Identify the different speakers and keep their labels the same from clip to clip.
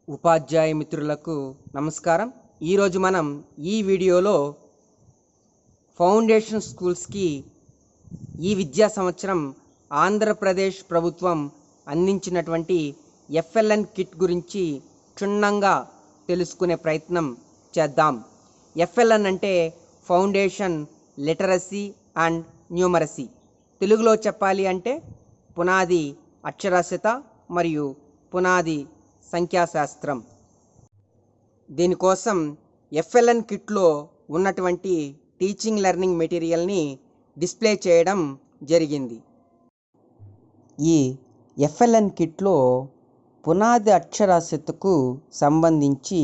Speaker 1: ఉపాధ్యాయ మిత్రులకు నమస్కారం. ఈరోజు మనం ఈ వీడియోలో ఫౌండేషన్ స్కూల్స్కి ఈ విద్యా సంవత్సరం ఆంధ్రప్రదేశ్ ప్రభుత్వం అందించినటువంటి ఎఫ్ఎల్ఎన్ కిట్ గురించి క్షుణ్ణంగా తెలుసుకునే ప్రయత్నం చేద్దాం. ఎఫ్ఎల్ఎన్ అంటే ఫౌండేషన్ లిటరసీ అండ్ న్యూమరసీ. తెలుగులో చెప్పాలి అంటే పునాది అక్షరాస్యత మరియు పునాది సంఖ్యాశాస్త్రం. దీనికోసం ఎఫ్ఎల్ఎన్ కిట్లో ఉన్నటువంటి టీచింగ్ లెర్నింగ్ మెటీరియల్ని డిస్ప్లే చేయడం జరిగింది. ఈ ఎఫ్ఎల్ఎన్ కిట్లో పునాది అక్షరాస్యతకు సంబంధించి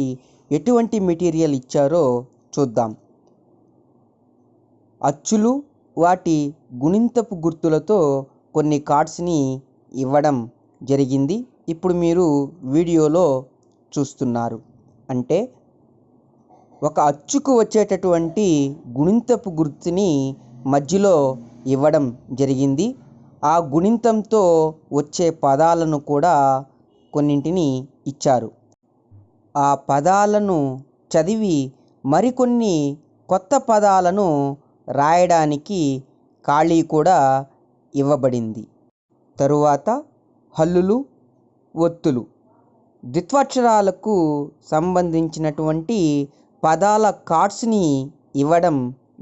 Speaker 1: ఎటువంటి మెటీరియల్ ఇచ్చారో చూద్దాం. అచ్చులు, వాటి గుణింతపు గుర్తులతో కొన్ని కార్డ్స్ని ఇవ్వడం జరిగింది. ఇప్పుడు మీరు వీడియోలో చూస్తున్నారు. అంటే ఒక అచ్చుకు వచ్చేటటువంటి గుణింతపు గుర్తుని మధ్యలో ఇవ్వడం జరిగింది. ఆ గుణింతంతో వచ్చే పదాలను కూడా కొన్నింటిని ఇచ్చారు. ఆ పదాలను చదివి మరికొన్ని కొత్త పదాలను రాయడానికి ఖాళీ కూడా ఇవ్వబడింది. తరువాత హల్లులు, ఒత్తులు, ద్విత్వాక్షరాలకు సంబంధించినటువంటి పదాల కార్డ్స్ని ఇవ్వడం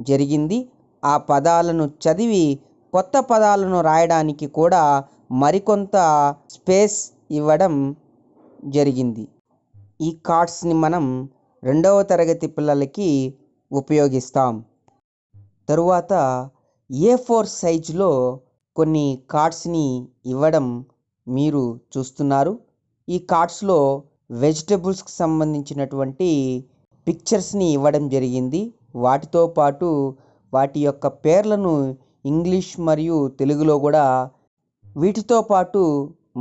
Speaker 1: జరిగింది. ఆ పదాలను చదివి కొత్త పదాలను రాయడానికి కూడా మరికొంత స్పేస్ ఇవ్వడం జరిగింది. ఈ కార్డ్స్ని మనం 2వ తరగతి పిల్లలకి ఉపయోగిస్తాం. తరువాత A4 సైజులో కొన్ని కార్డ్స్ని ఇవ్వడం మీరు చూస్తున్నారు. ఈ కార్డ్స్లో వెజిటబుల్స్కి సంబంధించినటువంటి పిక్చర్స్ని ఇవ్వడం జరిగింది. వాటితో పాటు వాటి యొక్క పేర్లను ఇంగ్లీష్ మరియు తెలుగులో కూడా, వీటితో పాటు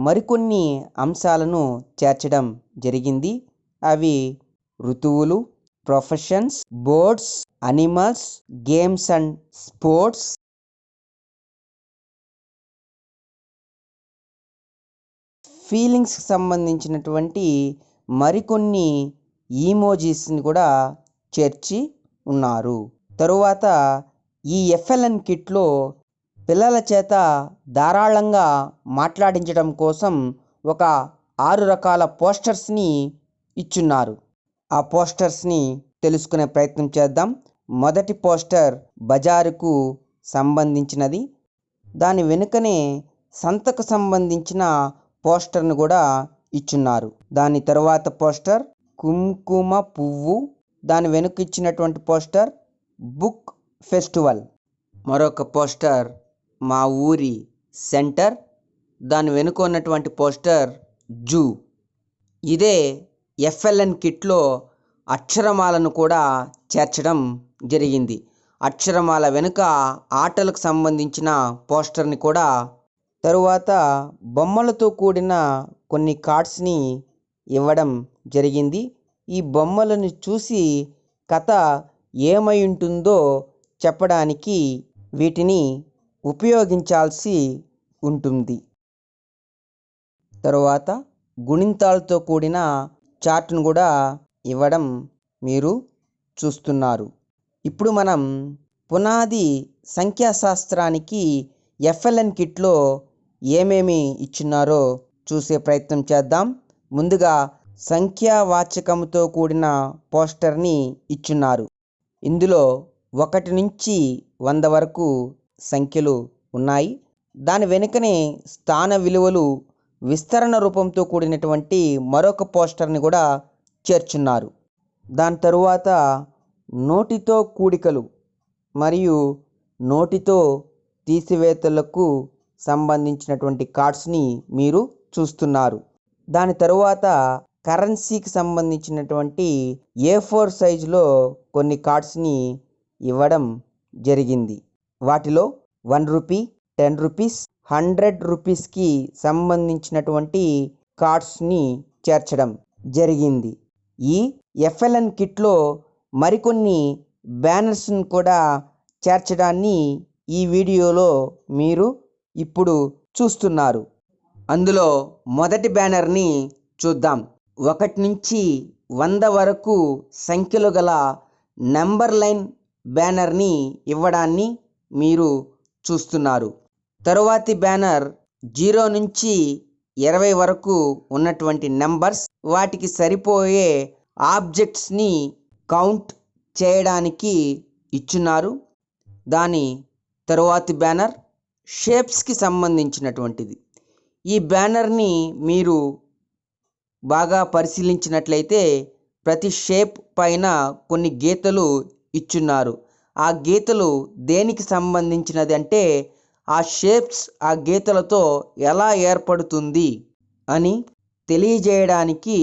Speaker 1: మరికొన్ని అంశాలను చేర్చడం జరిగింది. అవి ఋతువులు, professions, birds, animals, games and sports, ఫీలింగ్స్కి సంబంధించినటువంటి మరికొన్ని ఈమోజీస్ని కూడా చేర్చి ఉన్నారు. తరువాత ఈ ఎఫ్ఎల్ఎన్ కిట్లో పిల్లల చేత ధారాళంగా మాట్లాడించడం కోసం ఒక 6 రకాల పోస్టర్స్ని ఇచ్చున్నారు. ఆ పోస్టర్స్ని తెలుసుకునే ప్రయత్నం చేద్దాం. మొదటి పోస్టర్ బజారుకు సంబంధించినది. దాని వెనుకనే సంతకు సంబంధించిన పోస్టర్ను కూడా ఇచ్చున్నారు. దాని తరువాత పోస్టర్ కుంకుమ పువ్వు, దాని వెనుక ఇచ్చినటువంటి పోస్టర్ బుక్ ఫెస్టివల్. మరొక పోస్టర్ మా ఊరి సెంటర్, దాని వెనుక ఉన్నటువంటి పోస్టర్ జూ. ఇదే ఎఫ్ఎల్ఎన్ కిట్లో అక్షరమాలను కూడా చేర్చడం జరిగింది. అక్షరమాల వెనుక ఆటలకు సంబంధించిన పోస్టర్ని కూడా, తరువాత బొమ్మలతో కూడిన కొన్ని కార్డ్స్ని ఇవ్వడం జరిగింది. ఈ బొమ్మలను చూసి కథ ఏమై ఉంటుందో చెప్పడానికి వీటిని ఉపయోగించాల్సి ఉంటుంది. తరువాత గుణింతాలతో కూడిన చార్ట్ను కూడా ఇవ్వడం మీరు చూస్తున్నారు. ఇప్పుడు మనం పునాది సంఖ్యాశాస్త్రానికి ఎఫ్ఎల్ఎన్ కిట్లో ఏమేమి ఇచ్చున్నారో చూసే ప్రయత్నం చేద్దాం. ముందుగా సంఖ్యావాచకంతో కూడిన పోస్టర్ని ఇచ్చున్నారు. ఇందులో 1 నుంచి 100 వరకు సంఖ్యలు ఉన్నాయి. దాని వెనుకనే స్థాన విలువలు విస్తరణ రూపంతో కూడినటువంటి మరొక పోస్టర్ని కూడా చేర్చున్నారు. దాని తరువాత నోటితో కూడికలు మరియు నోటితో తీసివేతలకు సంబంధించినటువంటి కార్డ్స్ని మీరు చూస్తున్నారు. దాని తరువాత కరెన్సీకి సంబంధించినటువంటి A4 సైజులో కొన్ని కార్డ్స్ని ఇవ్వడం జరిగింది. వాటిలో 1 రూపీ, 10 రూపీస్, 100 రూపీస్కి సంబంధించినటువంటి కార్డ్స్ని చేర్చడం జరిగింది. ఈ ఎఫ్ఎల్ఎన్ కిట్లో మరికొన్ని బ్యానర్స్ని కూడా చేర్చడాన్ని ఈ వీడియోలో మీరు ఇప్పుడు చూస్తున్నారు. అందులో మొదటి బ్యానర్ని చూద్దాం. 1 నుంచి 100 వరకు సంఖ్యలు గల నెంబర్ లైన్ బ్యానర్ని ఇవ్వడాన్ని మీరు చూస్తున్నారు. తరువాతి బ్యానర్ 0 నుంచి 20 వరకు ఉన్నటువంటి నెంబర్స్, వాటికి సరిపోయే ఆబ్జెక్ట్స్ని కౌంట్ చేయడానికి ఇచ్చున్నారు. దాని తరువాతి బ్యానర్ షేప్స్కి సంబంధించినటువంటిది. ఈ బ్యానర్ని మీరు బాగా పరిశీలించినట్లయితే ప్రతి షేప్ పైన కొన్ని గీతలు ఇచ్చున్నారు. ఆ గీతలు దేనికి సంబంధించినది అంటే ఆ షేప్స్ ఆ గీతలతో ఎలా ఏర్పడుతుంది అని తెలియజేయడానికి